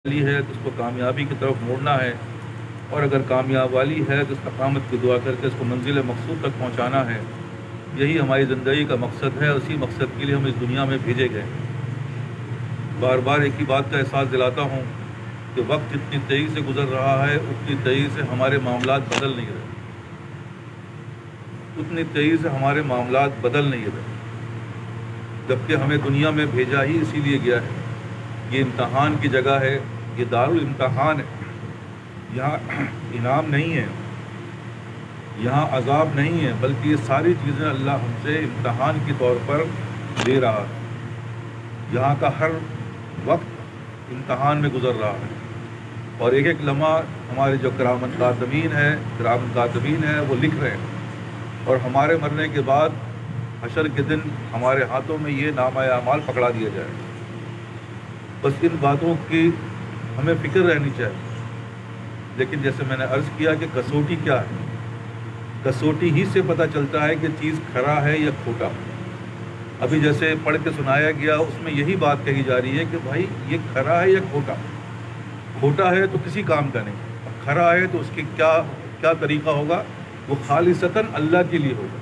والی ہے تو اس کو کامیابی کی طرف موڑنا ہے، اور اگر کامیاب والی ہے تو استقامت کی دعا کر کے اس کو منزل مقصود تک پہنچانا ہے۔ یہی ہماری زندگی کا مقصد ہے، اسی مقصد کے لیے ہم اس دنیا میں بھیجے گئے۔ بار بار ایک ہی بات کا احساس دلاتا ہوں کہ وقت جتنی تیزی سے گزر رہا ہے اتنی تیزی سے ہمارے معاملات بدل نہیں رہے، اتنی تیزی سے ہمارے معاملات بدل نہیں رہے، جبکہ ہمیں دنیا میں بھیجا ہی اسی لیے گیا ہے۔ یہ امتحان کی جگہ ہے، یہ دارالامتحان ہے، یہاں انعام نہیں ہے، یہاں عذاب نہیں ہے، بلکہ یہ ساری چیزیں اللہ ہم سے امتحان کے طور پر لے رہا ہے۔ یہاں کا ہر وقت امتحان میں گزر رہا ہے، اور ایک ایک لمحہ ہمارے جو کرام کاتبین ہیں وہ لکھ رہے ہیں، اور ہمارے مرنے کے بعد حشر کے دن ہمارے ہاتھوں میں یہ نامہ اعمال پکڑا دیا جائے۔ بس ان باتوں کی ہمیں فکر رہنی چاہیے۔ لیکن جیسے میں نے عرض کیا کہ کسوٹی کیا ہے، کسوٹی ہی سے پتہ چلتا ہے کہ چیز کھرا ہے یا کھوٹا۔ ابھی جیسے پڑھ کے سنایا گیا اس میں یہی بات کہی جا رہی ہے کہ بھائی یہ کھرا ہے یا کھوٹا۔ کھوٹا ہے تو کسی کام کا نہیں، اب کھرا ہے تو اس کی کیا طریقہ ہوگا، وہ خالصتاً اللہ کے لیے ہوگا۔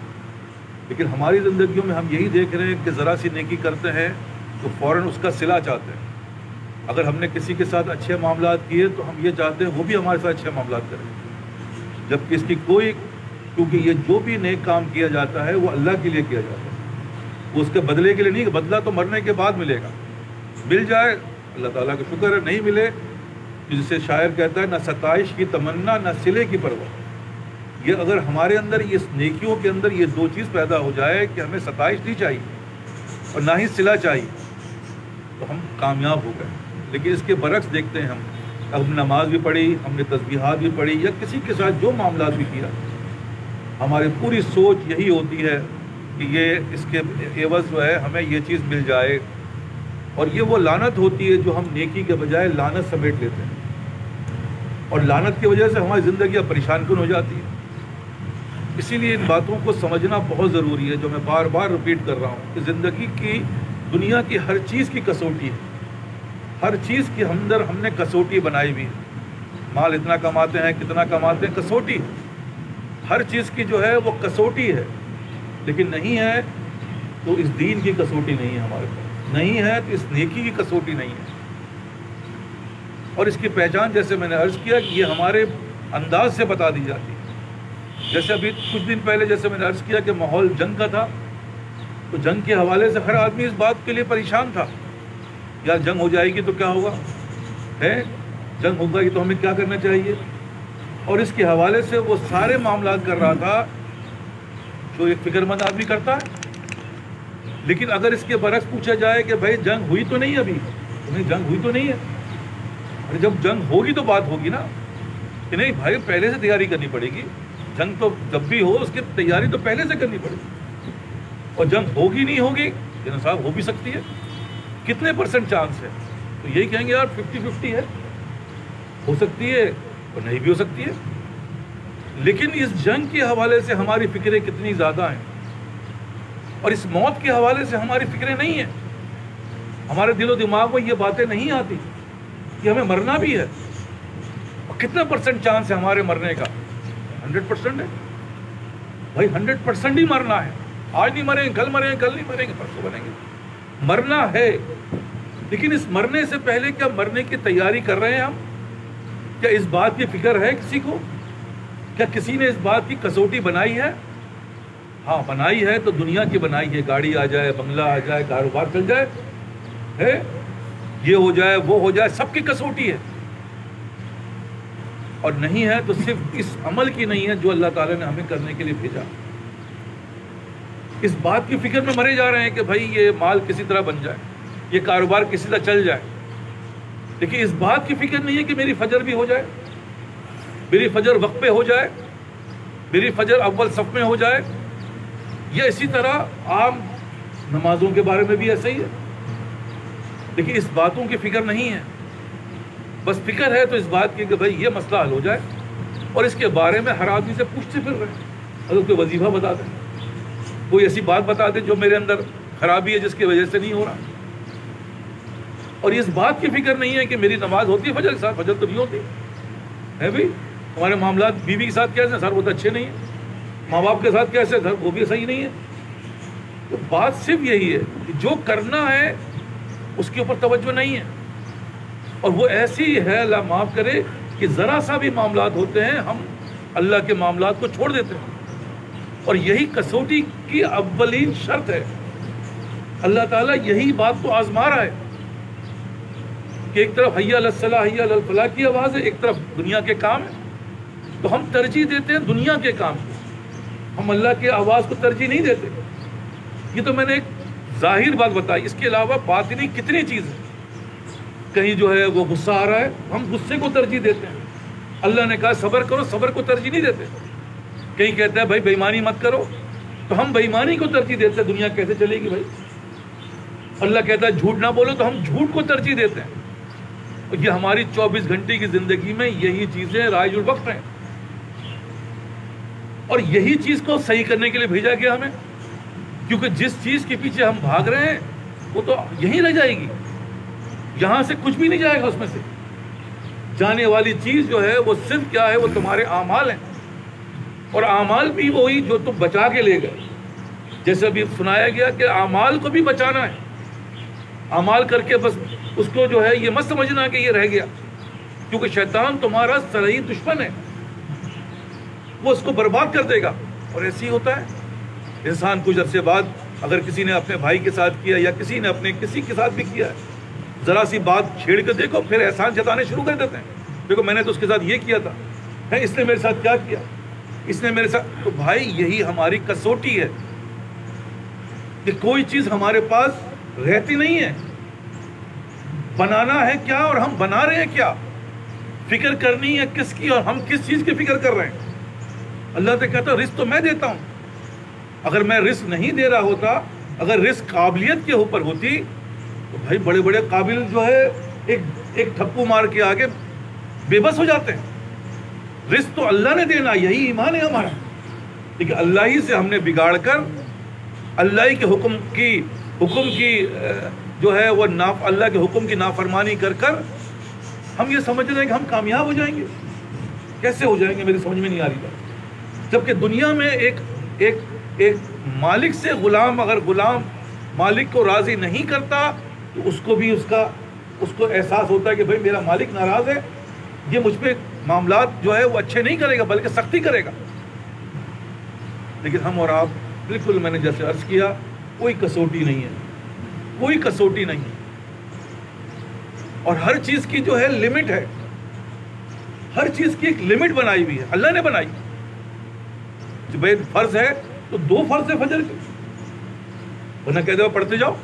لیکن ہماری زندگیوں میں ہم یہی دیکھ رہے ہیں کہ ذرا سی نیکی کرتے ہیں تو فوراً اس کا صلہ چاہتے ہیں۔ اگر ہم نے کسی کے ساتھ اچھے معاملات کیے تو ہم یہ چاہتے ہیں وہ بھی ہمارے ساتھ اچھے معاملات کریں، جبکہ اس کی کیونکہ یہ جو بھی نیک کام کیا جاتا ہے وہ اللہ کے لیے کیا جاتا ہے، وہ اس کے بدلے کے لیے نہیں، بدلہ تو مرنے کے بعد ملے گا۔ مل جائے اللہ تعالیٰ کا شکر ہے، نہیں ملے جسے شاعر کہتا ہے نہ ستائش کی تمنا نہ صلے کی پرواہ۔ یہ اگر ہمارے اندر اس نیکیوں کے اندر یہ دو چیز پیدا ہو جائے کہ ہمیں ستائش نہیں چاہیے اور نہ ہی صلہ چاہیے تو ہم کامیاب ہو گئے۔ لیکن اس کے برعکس دیکھتے ہیں، ہم نماز بھی پڑھی، ہم نے تسبیحات بھی پڑھی، یا کسی کے ساتھ جو معاملات بھی کیا، ہماری پوری سوچ یہی ہوتی ہے کہ یہ اس کے عوض جو ہے ہمیں یہ چیز مل جائے، اور یہ وہ لعنت ہوتی ہے جو ہم نیکی کے بجائے لعنت سمیٹ لیتے ہیں، اور لعنت کی وجہ سے ہماری زندگیاں پریشان کن ہو جاتی ہیں۔ اسی لیے ان باتوں کو سمجھنا بہت ضروری ہے، جو میں بار بار ریپیٹ کر رہا ہوں کہ زندگی کی، دنیا کی ہر چیز کی کسوٹی ہے، ہر چیز کے اندر ہم نے کسوٹی بنائی ہوئی ہے۔ مال اتنا کماتے ہیں، کتنا کماتے ہیں، کسوٹی ہے، ہر چیز کی جو ہے وہ کسوٹی ہے۔ لیکن نہیں ہے تو اس دین کی کسوٹی نہیں ہے ہمارے پاس، نہیں ہے تو اس نیکی کی کسوٹی نہیں ہے۔ اور اس کی پہچان جیسے میں نے عرض کیا کہ یہ ہمارے انداز سے بتا دی جاتی ہے۔ جیسے ابھی کچھ دن پہلے جیسے میں نے عرض کیا کہ ماحول جنگ کا تھا، تو جنگ کے حوالے سے ہر آدمی اس بات کے لیے پریشان تھا، یار جنگ ہو جائے گی تو کیا ہوگا، ہے جنگ ہوگا گی تو ہمیں کیا کرنا چاہیے، اور اس کے حوالے سے وہ سارے معاملات کر رہا تھا جو ایک فکر مند آدمی کرتا ہے۔ لیکن اگر اس کے برعکس پوچھا جائے کہ بھائی جنگ ہوئی تو نہیں، ابھی تمہیں جنگ ہوئی تو نہیں ہے، اور جب جنگ ہوگی تو بات ہوگی نا، کہ نہیں بھائی پہلے سے تیاری کرنی پڑے گی، جنگ تو جب بھی ہو اس کی تیاری تو پہلے سے کرنی پڑے گی، اور جنگ ہوگی نہیں ہوگی کہ صاحب ہو بھی سکتی ہے، کتنے % چانس ہے، تو یہی کہیں گے یار 50-50 ہے، ہو سکتی ہے اور نہیں بھی ہو سکتی ہے۔ لیکن اس جنگ کے حوالے سے ہماری فکریں کتنی زیادہ ہیں، اور اس موت کے حوالے سے ہماری فکریں نہیں ہیں، ہمارے دل و دماغ میں یہ باتیں نہیں آتی کہ ہمیں مرنا بھی ہے، اور کتنا % چانس ہے ہمارے مرنے کا، 100% ہے بھائی، 100% ہی مرنا ہے۔ آج نہیں مریں گے، کل مریں گے، کل نہیں مریں گے، پرسوں مریں گے، مرنا ہے۔ لیکن اس مرنے سے پہلے کیا مرنے کی تیاری کر رہے ہیں ہم؟ کیا اس بات کی فکر ہے کسی کو؟ کیا کسی نے اس بات کی کسوٹی بنائی ہے؟ ہاں بنائی ہے تو دنیا کی بنائی ہے، گاڑی آ جائے، بنگلہ آ جائے، کاروبار چل جائے، ہے یہ ہو جائے، وہ ہو جائے، سب کی کسوٹی ہے۔ اور نہیں ہے تو صرف اس عمل کی نہیں ہے جو اللہ تعالیٰ نے ہمیں کرنے کے لیے بھیجا۔ اس بات کی فکر میں مرے جا رہے ہیں کہ بھائی یہ مال کسی طرح بن جائے، یہ کاروبار کسی طرح چل جائے، لیکن اس بات کی فکر نہیں ہے کہ میری فجر بھی ہو جائے، میری فجر وقت پہ ہو جائے، میری فجر اول صف میں ہو جائے، یا اسی طرح عام نمازوں کے بارے میں بھی ایسا ہی ہے۔ لیکن اس باتوں کی فکر نہیں ہے، بس فکر ہے تو اس بات کی کہ بھائی یہ مسئلہ حل ہو جائے، اور اس کے بارے میں ہر آدمی سے پوچھتے پھر رہے ہیں، اگر کوئی وظیفہ بتا دیں، کوئی ایسی بات بتا دیں جو میرے اندر خرابی ہے جس کی وجہ سے نہیں ہو رہا۔ اور اس بات کی فکر نہیں ہے کہ میری نماز ہوتی ہے فجر کے ساتھ، فجر تو نہیں ہوتی ہے بھائی. ہمارے معاملات بیوی کے ساتھ کیسے ہیں سر؟ وہ تو اچھے نہیں ہیں. ماں باپ کے ساتھ کیسے سر؟ وہ بھی صحیح نہیں ہے. تو بات صرف یہی ہے کہ جو کرنا ہے اس کے اوپر توجہ نہیں ہے. اور وہ ایسی ہے اللہ معاف کرے کہ ذرا سا بھی معاملات ہوتے ہیں ہم اللہ کے معاملات کو چھوڑ دیتے ہیں. اور یہی کسوٹی کی اولین شرط ہے. اللہ تعالیٰ یہی بات کو آزما رہا ہے کہ ایک طرف حی علی الصلاح حی علی الفلاح کی آواز ہے، ایک طرف دنیا کے کام ہے. تو ہم ترجیح دیتے ہیں دنیا کے کام کو، ہم اللہ کی آواز کو ترجیح نہیں دیتے. یہ تو میں نے ایک ظاہر بات بتائی، اس کے علاوہ باطنی کتنی چیزیں. کہیں جو ہے وہ غصہ آ رہا ہے، ہم غصے کو ترجیح دیتے ہیں. اللہ نے کہا صبر کرو، صبر کو ترجیح نہیں دیتے. کہیں کہتا ہے بھائی بے ایمانی مت کرو، تو ہم بے ایمانی کو ترجیح دیتے ہیں. دنیا کیسے چلے گی بھائی؟ اللہ کہتا ہے جھوٹ نہ بولو، تو ہم جھوٹ کو ترجیح دیتے ہیں. اور یہ ہماری 24 گھنٹے کی زندگی میں یہی چیزیں رائج الوقت ہیں. اور یہی چیز کو صحیح کرنے کے لیے بھیجا گیا ہمیں، کیونکہ جس چیز کے پیچھے ہم بھاگ رہے ہیں وہ تو یہیں رہ جائے گی، یہاں سے کچھ بھی نہیں جائے گا. اس میں سے جانے والی چیز جو ہے وہ صرف کیا ہے؟ وہ تمہارے اعمال ہیں. اور اعمال بھی وہی جو تم بچا کے لے گئے. جیسے ابھی سنایا گیا کہ اعمال کو بھی بچانا ہے. اعمال کر کے بس اس کو جو ہے یہ مت سمجھنا کہ یہ رہ گیا، کیونکہ شیطان تمہارا سرئی دشمن ہے، وہ اس کو برباد کر دے گا. اور ایسے ہی ہوتا ہے. انسان کچھ عرصے بعد اگر کسی نے اپنے بھائی کے ساتھ کیا یا کسی نے اپنے کسی کے ساتھ بھی کیا ہے، ذرا سی بات چھیڑ کے دیکھو پھر احسان جتانے شروع کر دیتے ہیں. دیکھو میں نے تو اس کے ساتھ یہ کیا تھا، اس نے میرے ساتھ کیا کیا، اس نے میرے ساتھ. تو بھائی یہی ہماری کسوٹی ہے کہ کوئی چیز ہمارے پاس رہتی نہیں ہے. بنانا ہے کیا اور ہم بنا رہے ہیں کیا؟ فکر کرنی ہے کس کی اور ہم کس چیز کی فکر کر رہے ہیں؟ اللہ تو کہتا ہے رزق تو میں دیتا ہوں. اگر میں رزق نہیں دے رہا ہوتا، اگر رزق قابلیت کے اوپر ہوتی تو بھائی بڑے بڑے قابل جو ہے ایک ٹھپو مار کے آگے بے بس ہو جاتے ہیں. رزق تو اللہ نے دینا، یہی ایمان ہے ہمارا. لیکن اللہ ہی سے ہم نے بگاڑ کر اللہ ہی کے حکم کی جو ہے وہ اللہ کے حکم کی نافرمانی کر ہم یہ سمجھ رہے ہیں کہ ہم کامیاب ہو جائیں گے. کیسے ہو جائیں گے میری سمجھ میں نہیں آ رہی بات. جبکہ دنیا میں ایک مالک سے غلام اگر غلام مالک کو راضی نہیں کرتا تو اس کو بھی اس کو احساس ہوتا ہے کہ بھائی میرا مالک ناراض ہے، یہ مجھ پہ معاملات جو ہے وہ اچھے نہیں کرے گا بلکہ سختی کرے گا. لیکن ہم اور آپ بالکل میں نے جیسے عرض کیا کوئی کسوٹی نہیں ہے، کوئی کسوٹی نہیں ہے. اور ہر چیز کی جو ہے لمٹ ہے، ہر چیز کی ایک لمٹ بنائی ہوئی ہے، اللہ نے بنائی. جو بھائی فرض ہے تو 2 فرض ہے فجر کے، ورنہ کہتے ہو پڑھتے جاؤ.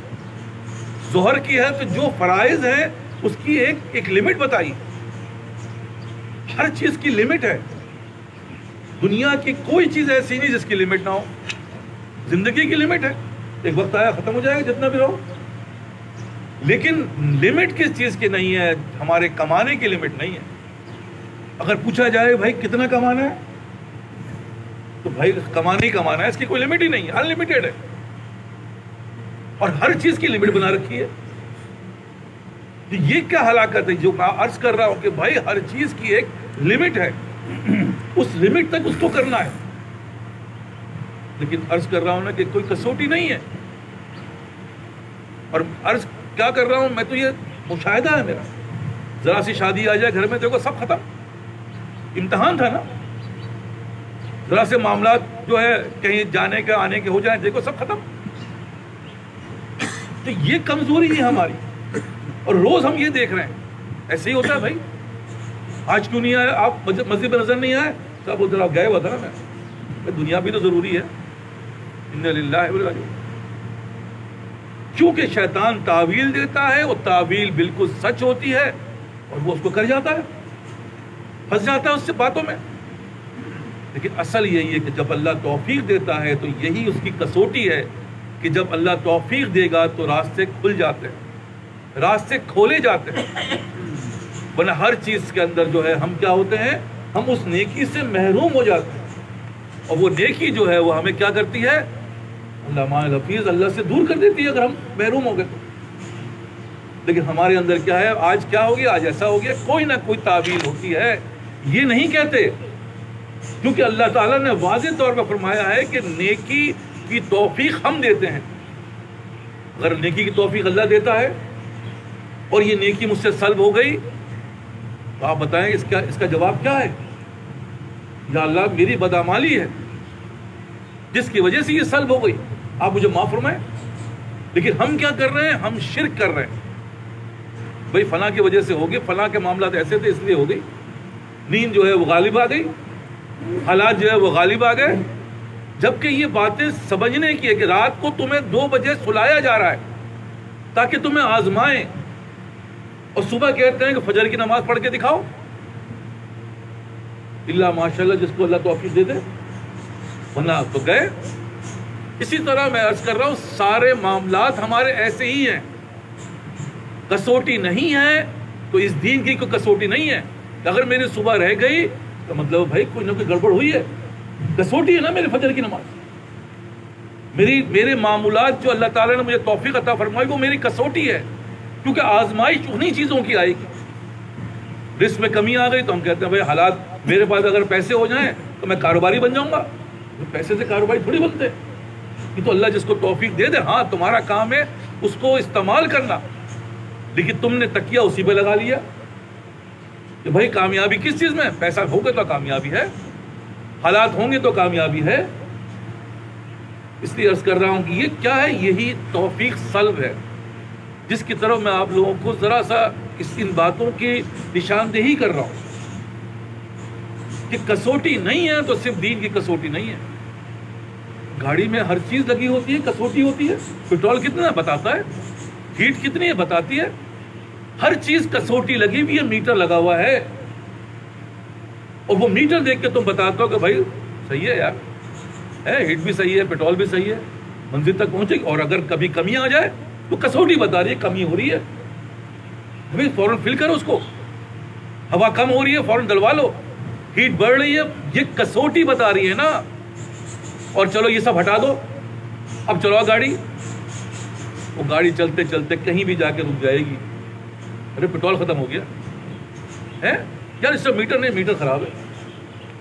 ظہر کی ہے تو جو فرائض ہیں اس کی ایک لمٹ بتائی. ہر چیز کی لمٹ ہے. دنیا کی کوئی چیز ایسی نہیں جس کی لمٹ نہ ہو. زندگی کی لمٹ ہے، ایک وقت آیا ختم ہو جائے گا جتنا بھی رہو. لیکن لمٹ کس چیز کی نہیں ہے؟ ہمارے کمانے کی لمٹ نہیں ہے. اگر پوچھا جائے بھائی کتنا کمانا ہے تو بھائی کمانا ہی کمانا ہے، اس کی کوئی لمٹ ہی نہیں ہے، انلمیٹڈ ہے. اور ہر چیز کی لمٹ بنا رکھی ہے. یہ کیا ہلاکت ہے جو میں عرض کر رہا ہوں کہ بھائی ہر چیز کی ایک لمٹ ہے، اس لمٹ تک اس کو کرنا ہے. لیکن عرض کر رہا ہوں نا کہ کوئی کسوٹی نہیں ہے. اور عرض کیا کر رہا ہوں میں تو یہ مشاہدہ ہے میرا. ذرا سی شادی آ جائے گھر میں دیکھو سب ختم. امتحان تھا نا. ذرا سے معاملات جو ہے کہیں جانے کے آنے کے ہو جائیں دیکھو سب ختم. تو یہ کمزوری ہے ہماری. اور روز ہم یہ دیکھ رہے ہیں ایسے ہی ہوتا ہے. بھائی آج کیوں نہیں آئے آپ؟ مسجد میں نظر نہیں آئے تو آپ ادھر گئے ہوا تھا نا. میں دنیا بھی تو ضروری ہے. انا للہ و انا الیہ. کیونکہ شیطان تعویل دیتا ہے، وہ تعویل بالکل سچ ہوتی ہے اور وہ اس کو کر جاتا ہے، پھنس جاتا ہے اس سے باتوں میں. لیکن اصل یہی ہے کہ جب اللہ توفیق دیتا ہے تو یہی اس کی کسوٹی ہے کہ جب اللہ توفیق دے گا تو راستے کھل جاتے ہیں، راستے کھولے جاتے ہیں. ورنہ ہر چیز کے اندر جو ہے ہم کیا ہوتے ہیں؟ ہم اس نیکی سے محروم ہو جاتے ہیں. اور وہ نیکی جو ہے وہ ہمیں کیا کرتی ہے؟ اللہ مان الحفیظ اللہ سے دور کر دیتی ہے اگر ہم محروم ہو گئے تو. لیکن ہمارے اندر کیا ہے، آج کیا ہو گیا، آج ایسا ہو گیا، کوئی نہ کوئی تعویل ہوتی ہے. یہ نہیں کہتے، کیونکہ اللہ تعالیٰ نے واضح طور پر فرمایا ہے کہ نیکی کی توفیق ہم دیتے ہیں. اگر نیکی کی توفیق اللہ دیتا ہے اور یہ نیکی مجھ سے سلب ہو گئی تو آپ بتائیں اس کا جواب کیا ہے؟ یا اللہ میری بدعمالی ہے جس کی وجہ سے یہ سلب ہو گئی، آپ مجھے معاف فرمائیں. لیکن ہم کیا کر رہے ہیں، ہم شرک کر رہے ہیں. بھائی فلاں کی وجہ سے ہو گئی، فلاں کے معاملات ایسے تھے اس لیے ہو گئی. نیند جو ہے وہ غالب آ گئی، حالات جو ہے وہ غالب آ گئے. جبکہ یہ باتیں سمجھنے کی ہے کہ رات کو تمہیں 2 بجے سلایا جا رہا ہے تاکہ تمہیں آزمائیں، اور صبح کہتے ہیں کہ فجر کی نماز پڑھ کے دکھاؤ. اللہ ماشاءاللہ جس کو اللہ توفیق دے دے، ورنہ تو گئے. اسی طرح میں عرض کر رہا ہوں سارے معاملات ہمارے ایسے ہی ہیں. کسوٹی نہیں ہے تو اس دین کی کوئی کسوٹی نہیں ہے. اگر میری صبح رہ گئی تو مطلب بھائی کوئی نہ کوئی گڑبڑ ہوئی ہے. کسوٹی ہے نا میرے فجر کی نماز. میرے معمولات جو اللہ تعالیٰ نے مجھے توفیق عطا فرمائی وہ میری کسوٹی ہے، کیونکہ آزمائش انہی چیزوں کی آئے گی. رزق میں کمی آ گئی تو ہم کہتے ہیں بھائی حالات، میرے پاس اگر پیسے ہو جائیں تو میں کاروباری بن جاؤں گا. پیسے سے کاروباری تھوڑی بنتے. یہ تو اللہ جس کو توفیق دے دے، ہاں تمہارا کام ہے اس کو استعمال کرنا. لیکن تم نے تکیہ اسی پہ لگا لیا کہ بھائی کامیابی کس چیز میں، پیسہ ہوگا تو کامیابی ہے، حالات ہوں گے تو کامیابی ہے. اس لیے عرض کر رہا ہوں کہ یہ کیا ہے، یہی توفیق سلب ہے جس کی طرف میں آپ لوگوں کو ذرا سا ان باتوں کی نشاندہی کر رہا ہوں کہ کسوٹی نہیں ہے تو صرف دین کی کسوٹی نہیں ہے. گاڑی میں ہر چیز لگی ہوتی ہے، کسوٹی ہوتی ہے. پیٹرول کتنا بتاتا ہے، ہیٹ کتنی ہے بتاتی ہے. ہر چیز کسوٹی لگی ہوئی ہے، میٹر لگا ہوا ہے، اور وہ میٹر دیکھ کے تم بتاتے ہو کہ بھائی صحیح ہے یار، ہیٹ بھی صحیح ہے، پیٹرول بھی صحیح ہے، منزل تک پہنچے گی. اور اگر کبھی کمی آ جائے تو کسوٹی بتا رہی ہے کمی ہو رہی ہے، ہمیں فوراً فل کرو اس کو. ہوا کم ہو رہی ہے فوراً ڈلوا لو، ہیٹ بڑھ رہی ہے، یہ کسوٹی بتا رہی ہے نا. اور چلو یہ سب ہٹا دو، اب چلو گاڑی. وہ گاڑی چلتے چلتے کہیں بھی جا کے رک جائے گی. ارے پیٹرول ختم ہو گیا ہے یار، اس سے میٹر نہیں، میٹر خراب ہے.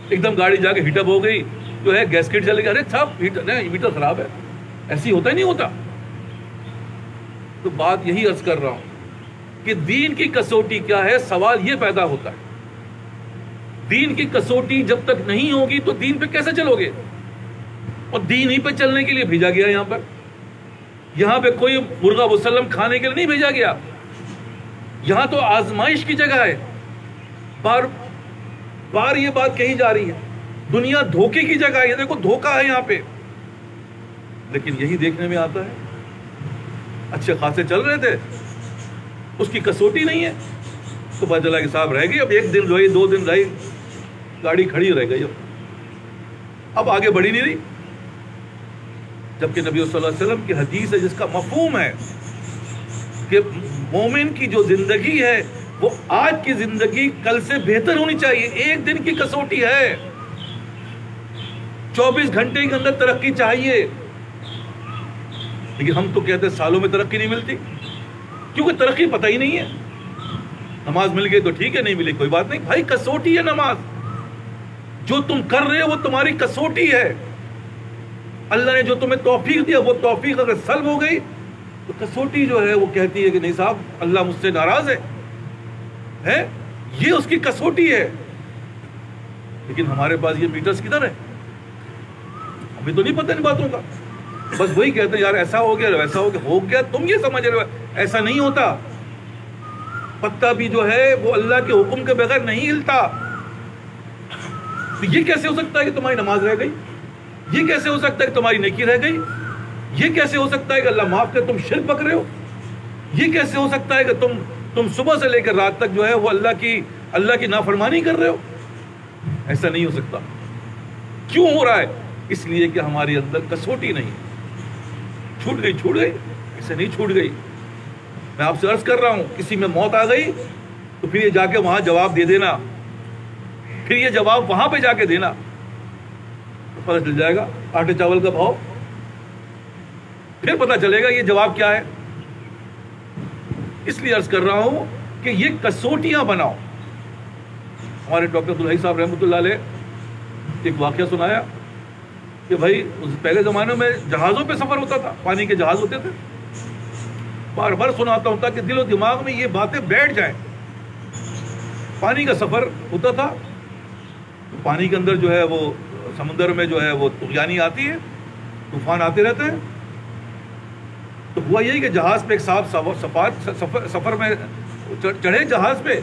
ایک دم گاڑی جا کے ہیٹ اپ ہو گئی، جو ہے گیس کٹ چلے گا، ارے صاحب میٹر خراب ہے. ایسی ہوتا ہی نہیں ہوتا. تو بات یہی عرض کر رہا ہوں کہ دین کی کسوٹی کیا ہے. سوال یہ پیدا ہوتا ہے دین کی کسوٹی جب تک نہیں ہوگی تو دین پہ کیسے چلو گے؟ اور دین ہی پہ چلنے کے لیے بھیجا گیا. یہاں پہ کوئی مرغا مسلم کھانے کے لیے نہیں بھیجا گیا. یہاں تو آزمائش کی جگہ ہے. بار بار یہ بات کہی جا رہی ہے، دنیا دھوکے کی جگہ ہے. یہ دیکھو دھوکہ ہے یہاں پہ. لیکن یہی دیکھنے میں آتا ہے اچھے خاصے چل رہے تھے، اس کی کسوٹی نہیں ہے تو پتہ چلا کہ صاحب رہ گئی. اب 1 دن رہی، 2 دن رہی، گاڑی کھڑی رہ گئی، اب آگے بڑھی نہیں رہی. جبکہ نبی صلی اللہ علیہ وسلم کی حدیث ہے جس کا مفہوم ہے کہ مومن کی جو زندگی ہے وہ آج کی زندگی کل سے بہتر ہونی چاہیے. 1 دن کی کسوٹی ہے، 24 گھنٹے کے اندر ترقی چاہیے. لیکن ہم تو کہتے ہیں سالوں میں ترقی نہیں ملتی، کیونکہ ترقی پتہ ہی نہیں ہے. نماز مل گئی تو ٹھیک ہے، نہیں ملی کوئی بات نہیں. بھائی کسوٹی ہے نماز، جو تم کر رہے ہو وہ تمہاری کسوٹی ہے. اللہ نے جو تمہیں توفیق دیا وہ توفیق اگر سلب ہو گئی تو کسوٹی جو ہے وہ کہتی ہے کہ نہیں صاحب اللہ مجھ سے ناراض ہے. یہ اس کی کسوٹی ہے. لیکن ہمارے پاس یہ میٹرز کدھر ہے؟ ہمیں تو نہیں پتہ ان باتوں کا. بس وہی کہتے ہیں یار ایسا ہو گیا ویسا ہو گیا. تم یہ سمجھ رہے ہو ایسا نہیں ہوتا. پتہ بھی جو ہے وہ اللہ کے حکم کے بغیر نہیں ہلتا. تو یہ کیسے ہو سکتا ہے کہ تمہاری نماز رہ گئی؟ یہ کیسے ہو سکتا ہے کہ تمہاری نیکی رہ گئی؟ یہ کیسے ہو سکتا ہے کہ اللہ معاف کرے تم شرک پکڑ رہے ہو؟ یہ کیسے ہو سکتا ہے کہ تم صبح سے لے کر رات تک جو ہے وہ اللہ کی نافرمانی کر رہے ہو؟ ایسا نہیں ہو سکتا. کیوں ہو رہا ہے؟ اس لیے کہ ہمارے اندر کسوٹی نہیں. چھوٹ گئی، ایسے نہیں چھوٹ گئی. میں آپ سے عرض کر رہا ہوں کسی میں موت آ گئی تو پھر یہ جا کے وہاں جواب دے دینا، پھر یہ جواب وہاں پہ جا کے دینا تو پتہ چل جائے گا آٹے چاول کا بھاؤ. پھر پتہ چلے گا یہ جواب کیا ہے. اس لیے عرض کر رہا ہوں کہ یہ کسوٹیاں بناؤ. ہمارے ڈاکٹر عبدالحی صاحب رحمۃ اللہ علیہ ایک واقعہ سنایا کہ بھائی پہلے زمانے میں جہازوں پہ سفر ہوتا تھا, پانی کے جہاز ہوتے تھے. بار بار سناتا ہوں تاکہ دل و دماغ میں یہ باتیں بیٹھ جائیں. پانی کا سفر ہوتا تھا, پانی کے اندر جو ہے وہ سمندر میں جو ہے وہ طغیانی آتی ہے, طوفان آتے رہتے ہیں. تو ہوا یہی کہ جہاز پہ ایک صاحب سفر میں چڑھے جہاز پہ,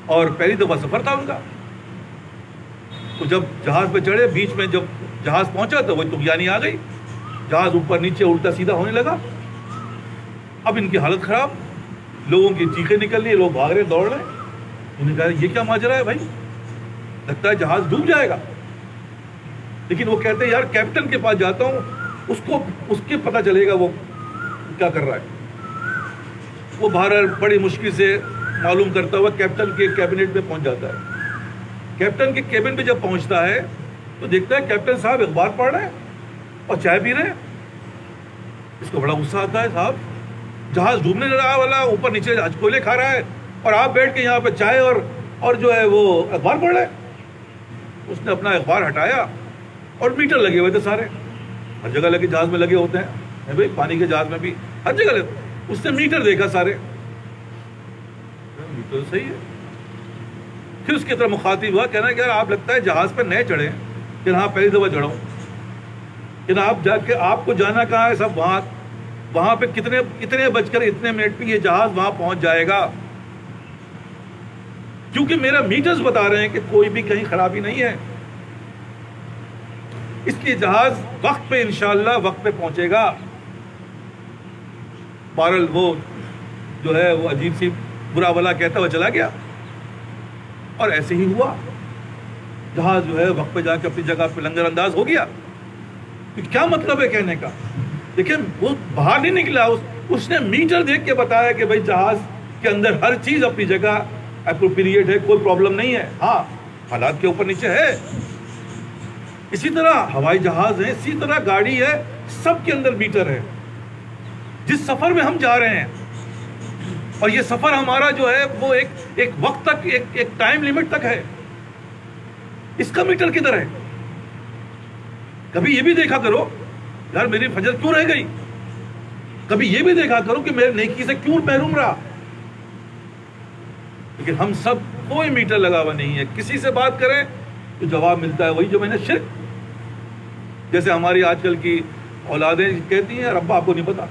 اور پہلی دفعہ سفر تھا ان کا. تو جب جہاز پہ چڑھے, بیچ میں جب جہاز پہنچا تو وہ طغیانی آ گئی, جہاز اوپر نیچے الٹا سیدھا ہونے لگا. اب ان کی حالت خراب, لوگوں کی چیخیں نکل رہی, لوگ بھاگ رہے دوڑ رہے. انہوں نے کہا یہ کیا ماجرا ہے بھائی, لگتا ہے جہاز ڈوب جائے گا. لیکن وہ کہتے ہیں یار کیپٹن کے پاس جاتا ہوں, اس کے پتہ چلے گا وہ کیا کر رہا ہے. وہ باہر بڑی مشکل سے معلوم کرتا ہوا کیپٹن کے کیبنٹ میں پہنچ جاتا ہے. کیپٹن کے کیبن پہ جب پہنچتا ہے تو دیکھتا ہے کیپٹن صاحب اخبار پڑھ رہے ہیں اور چائے پی رہے ہیں. اس کو بڑا غصہ آتا ہے, صاحب جہاز ڈوبنے لگا والا, اوپر نیچے کولے کھا رہا ہے, اور آپ بیٹھ کے یہاں پہ چائے اور جو ہے وہ اخبار پڑھ رہے ہیں. اس نے اپنا اخبار ہٹایا, اور میٹر لگے ہوئے تھے سارے, ہر جگہ لگے, جہاز میں لگے ہوتے ہیں بھائی, پانی کے جہاز میں بھی ہر جگہ لگے. اس نے میٹر دیکھا سارے, میٹر صحیح ہے. پھر اس کی طرف مخاطب ہوا, کہنا کہ یار آپ لگتا ہے جہاز پہ نئے چڑھے, کہ ہاں پہلی دفعہ چڑھا ہوں, کہ آپ جا کے آپ کو جانا کہاں ہے, سب وہاں پہ کتنے بج کر اتنے منٹ پہ یہ جہاز وہاں پہنچ جائے گا, کیونکہ میرا میٹرز بتا رہے ہیں کہ کوئی بھی کہیں خرابی نہیں ہے. اس لیے جہاز وقت پہ انشاءاللہ وقت پہ پہنچے گا. بہرحال وہ جو ہے وہ عجیب سی برا بلا کہتا ہوا چلا گیا, اور ایسے ہی ہوا. جہاز جو ہے وقت پہ جا کے اپنی جگہ پہ لنگر انداز ہو گیا. کیا مطلب ہے کہنے کا, دیکھیں وہ باہر نہیں نکلا, اس نے میٹر دیکھ کے بتایا کہ بھائی جہاز کے اندر ہر چیز اپنی جگہ اپروپریٹ ہے, کوئی پرابلم نہیں ہے. ہاں حالات کے اوپر نیچے ہے. اسی طرح ہوائی جہاز ہے, اسی طرح گاڑی ہے, سب کے اندر میٹر ہے. جس سفر میں ہم جا رہے ہیں, اور یہ سفر ہمارا جو ہے وہ ایک وقت تک, ایک ٹائم لیمٹ تک ہے, اس کا میٹر کدھر ہے؟ کبھی یہ بھی دیکھا کرو یار میری فجر کیوں رہ گئی, کبھی یہ بھی دیکھا کرو کہ میرے نیکی سے کیوں محروم رہا. لیکن ہم سب کوئی میٹر لگا ہوا نہیں ہے. کسی سے بات کریں تو جواب ملتا ہے وہی جو میں نے شرک. جیسے ہماری آج کل کی اولادیں کہتی ہیں ابا آپ کو نہیں پتا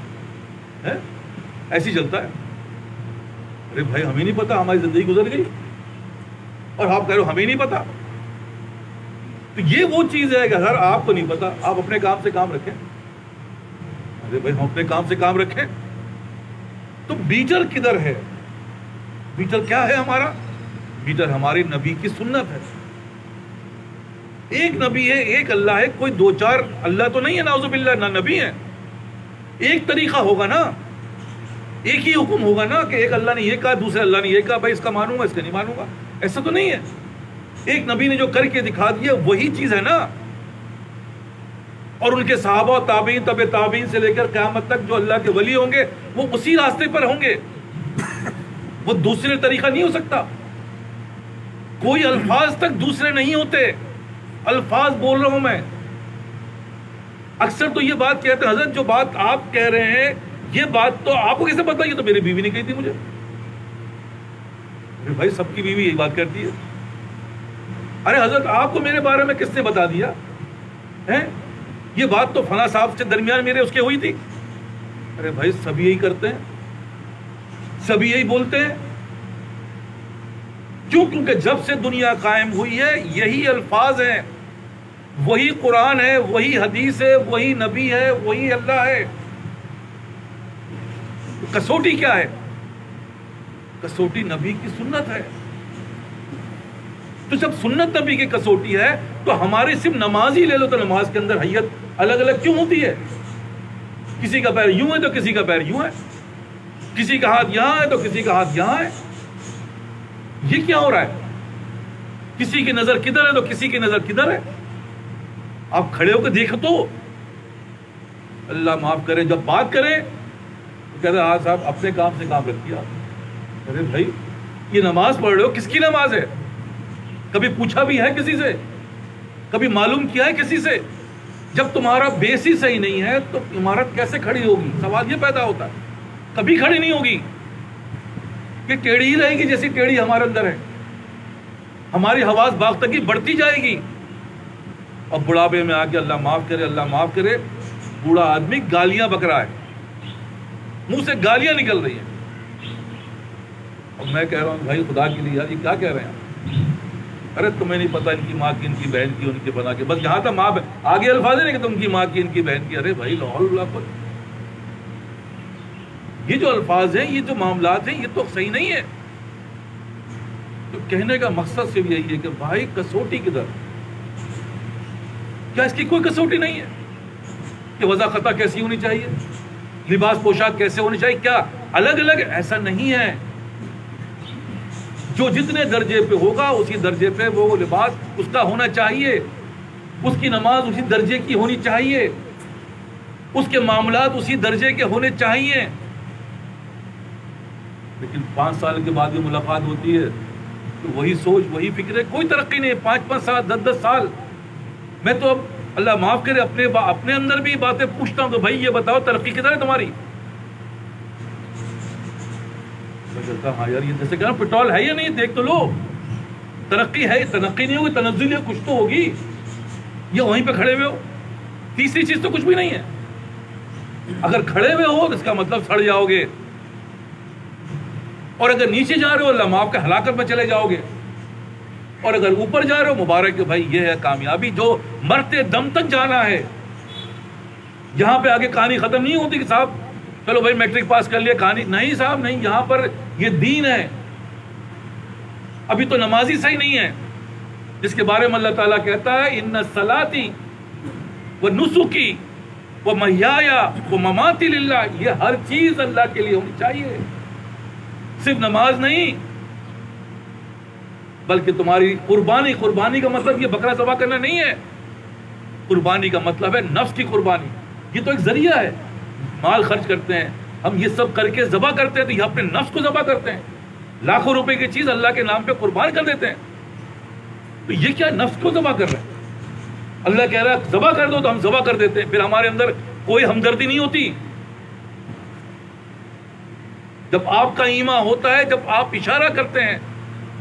ہے, ایسی چلتا ہے. ارے بھائی ہمیں نہیں پتا, ہماری زندگی گزر گئی, اور آپ کہہ رہے ہو ہمیں نہیں پتا. تو یہ وہ چیز ہے کہ اگر آپ کو نہیں پتا, آپ اپنے کام سے کام رکھیں. ارے بھائی ہم اپنے کام سے کام رکھیں. تو میٹر کدھر ہے؟ میٹر کیا ہے ہمارا؟ میٹر ہماری نبی کی سنت ہے. ایک نبی ہے, ایک اللہ ہے, کوئی دو چار اللہ تو نہیں ہے نعوذ باللہ, نہ نبی ہے. ایک طریقہ ہوگا نا, ایک ہی حکم ہوگا نا کہ ایک اللہ نے یہ کہا, دوسرے اللہ نے یہ کہا, بھائی اس کا مانوں گا اس کا نہیں مانوں گا, ایسا تو نہیں ہے. ایک نبی نے جو کر کے دکھا دیا وہی چیز ہے نا. اور ان کے صحابہ تابعین تبع تابعین سے لے کر قیامت تک جو اللہ کے ولی ہوں گے وہ اسی راستے پر ہوں گے, وہ دوسرے طریقہ نہیں ہو سکتا. کوئی الفاظ تک دوسرے نہیں ہوتے. الفاظ بول رہا ہوں میں. اکثر تو یہ بات کہتے ہیں حضرت جو بات آپ کہہ رہے ہیں یہ بات تو آپ کو کیسے پتا, یہ تو میری بیوی نے کہی تھی مجھے. بھائی سب کی بیوی یہی بات کرتی ہے. ارے حضرت آپ کو میرے بارے میں کس نے بتا دیا ہے, یہ بات تو فلاں صاحب سے درمیان میرے اس کے ہوئی تھی. ارے بھائی سب یہی کرتے ہیں, سب یہی بولتے ہیں. کیوں؟ کیونکہ جب سے دنیا قائم ہوئی ہے یہی الفاظ ہیں, وہی قرآن ہے, وہی حدیث ہے, وہی نبی ہے, وہی اللہ ہے. کسوٹی کیا ہے؟ کسوٹی نبی کی سنت ہے. تو جب سنت نبی کی کسوٹی ہے تو ہماری صرف نماز ہی لے لو, تو نماز کے اندر حیت الگ الگ کیوں ہوتی ہے؟ کسی کا پیر یوں ہے تو کسی کا پیر یوں ہے, کسی کا ہاتھ یہاں ہے تو کسی کا ہاتھ یہاں ہے. یہ کیا ہو رہا ہے؟ کسی کی نظر کدھر ہے تو کسی کی نظر کدھر ہے. آپ کھڑے ہو کے دیکھ تو اللہ معاف کرے, جب بات کریں کہتے ہیں ہاں صاحب اپنے کام سے کام رکھ دیا. ارے بھائی یہ نماز پڑھ رہے ہو, کس کی نماز ہے؟ کبھی پوچھا بھی ہے کسی سے؟ کبھی معلوم کیا ہے کسی سے؟ جب تمہارا بیس ہی صحیح نہیں ہے تو عمارت کیسے کھڑی ہوگی؟ سوال یہ پیدا ہوتا ہے. کبھی کھڑی نہیں ہوگی, یہ ٹیڑھی ہی رہے گی جیسی ٹیڑھی ہمارے اندر ہے. ہماری حواس باختگی بڑھتی جائے گی, اور بڑھاپے میں آ کے اللہ معاف کرے, اللہ معاف کرے, بوڑھا آدمی گالیاں بک رہا ہے, منہ سے گالیاں نکل رہی ہیں. اور میں کہہ رہا ہوں بھائی خدا کے لیے یار یہ کیا کہہ رہے ہیں؟ ارے تمہیں نہیں پتا ان کی ماں کی, ان کی بہن کی, ان کے بنا کے, بس یہاں تک ماں آگے الفاظ نہیں کہ تم کی ماں کی, ان کی بہن کی. ارے بھائی لاہور اللہ پر یہ جو الفاظ ہیں, یہ جو معاملات ہیں, یہ تو صحیح نہیں ہے. تو کہنے کا مقصد صرف یہی ہے کہ بھائی کسوٹی کدھر؟ کیا اس کی کوئی کسوٹی نہیں ہے کہ وضع خطا کیسی ہونی چاہیے, لباس پوشاک کیسے ہونی چاہیے؟ کیا الگ الگ؟ ایسا نہیں ہے. جو جتنے درجے پہ ہوگا اسی درجے پہ وہ لباس اس کا ہونا چاہیے, اس کی نماز اسی درجے کی ہونی چاہیے, اس کے معاملات اسی درجے کے ہونے چاہیے. لیکن 5 سال کے بعد یہ ملاقات ہوتی ہے تو وہی سوچ, وہی فکر ہے, کوئی ترقی نہیں. 5 سال 10 سال میں تو اب اللہ معاف کرے اپنے اندر بھی باتیں پوچھتا ہوں کہ بھائی یہ بتاؤ ترقی کدھر ہے تمہاری؟ میں کہتا ہاں یار یہ جیسے کہ پٹرول ہے یا نہیں دیکھ تو لو. ترقی ہے, ترقی نہیں ہوگی, تنزل ہے, کچھ تو ہوگی. یہ وہیں پہ کھڑے ہوئے ہو, تیسری چیز تو کچھ بھی نہیں ہے. اگر کھڑے ہوئے ہو تو اس کا مطلب سڑ جاؤ گے, اور اگر نیچے جا رہے ہو اللہ معاف کا ہلاکت میں چلے جاؤ گے, اور اگر اوپر جا رہے ہو مبارک ہے بھائی, یہ ہے کامیابی جو مرتے دم تک جانا ہے. یہاں پہ آگے کہانی ختم نہیں ہوتی کہ صاحب چلو بھائی میٹرک پاس کر لیا کہانی, نہیں صاحب نہیں. یہاں پر یہ دین ہے. ابھی تو نمازی صحیح نہیں ہے, جس کے بارے میں اللہ تعالیٰ کہتا ہے ان صلاتی و نسکی و محیایا و مماتی للہ, یہ ہر چیز اللہ کے لیے ہونی چاہیے, صرف نماز نہیں بلکہ تمہاری قربانی کا مطلب یہ بکرا ذبح کرنا نہیں ہے. قربانی کا مطلب ہے نفس کی قربانی. یہ تو ایک ذریعہ ہے, مال خرچ کرتے ہیں ہم, یہ سب کر کے ذبح کرتے ہیں تو یہ اپنے نفس کو ذبح کرتے ہیں. لاکھوں روپے کی چیز اللہ کے نام پہ قربان کر دیتے ہیں, تو یہ کیا نفس کو ذبح کر رہے ہیں؟ اللہ کہہ رہا ہے ذبح کر دو تو ہم ذبح کر دیتے ہیں. پھر ہمارے اندر کوئی ہمدردی نہیں ہوتی. جب آپ کا ایمان ہوتا ہے, جب آپ اشارہ کرتے ہیں,